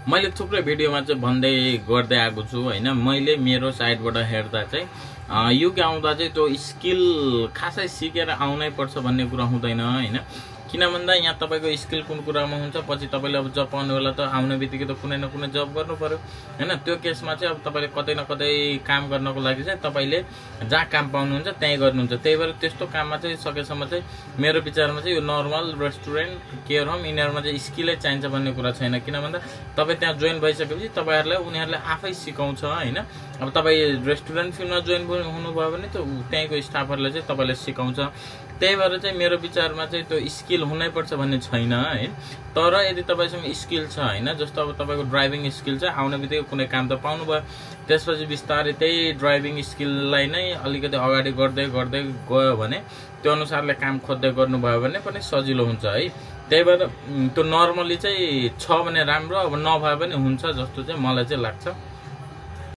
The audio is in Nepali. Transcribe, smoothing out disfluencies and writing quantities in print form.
मैले थुप्रै भिडियोमा चाहिँ भन्दै गर्दै आएको छु हैन। मैले मेरो साइडबाट हेर्दा चाहिँ युके आउँदा चाहिँ त्यो स्किल खासै सिकेर आउनै पर्छ भन्ने कुरा हुँदैन हैन। किन भन्दा यहाँ तपाईको स्किल कुन कुरामा हुन्छ, पछि तपाईले अब जब पाउने बेला त आउने बित्तिकै त कुनै न कुनै जब गर्नु पर्यो हैन। त्यो केसमा चाहिँ अब तपाईले कतै न कतै काम गर्नको लागि चाहिँ तपाईले जहाँ काम पाउनुहुन्छ त्यही गर्नुहुन्छ। त्यही भएर त्यस्तो काममा चाहिँ सकेसम्म चाहिँ मेरो विचारमा चाहिँ यो नर्मल रेस्टुरेन्ट, केयर होम यिनीहरुमा चाहिँ स्किलै चाहिन्छ भन्ने कुरा छैन। किन भन्दा तपाई त्यहाँ जोइन भइसकेपछि तपाईहरुलाई उनीहरुले आफै सिकाउँछ हैन। अब तपाई रेस्टुरेन्ट फिल्डमा जोइन हुनुभयो भने त त्यहीको स्टाफहरुले चाहिँ तपाईलाई सिकाउँछ। त्यही भएर चाहिँ मेरो विचारमा चाहिँ त्यो स्किल हुनै पर्छ भन्ने छैन है। तर यदि तपाईसँग स्किल छ हैन, जस्तो अब तपाईको ड्राइभिङ स्किल छ, आउने बित्तिकै कुनै काम त पाउनु भयो, त्यसपछि बिस्तारै त्यही ड्राइभिङ स्किललाई नै अलिकति अगाडि गर्दै गर्दै गयो भने त्यो अनुसारले काम खोज्दै गर्नुभयो भने पनि सजिलो हुन्छ है। त्यही भएर त्यो नर्मली चाहिँ छ भने राम्रो, अब नभए पनि हुन्छ जस्तो चाहिँ मलाई चाहिँ लाग्छ।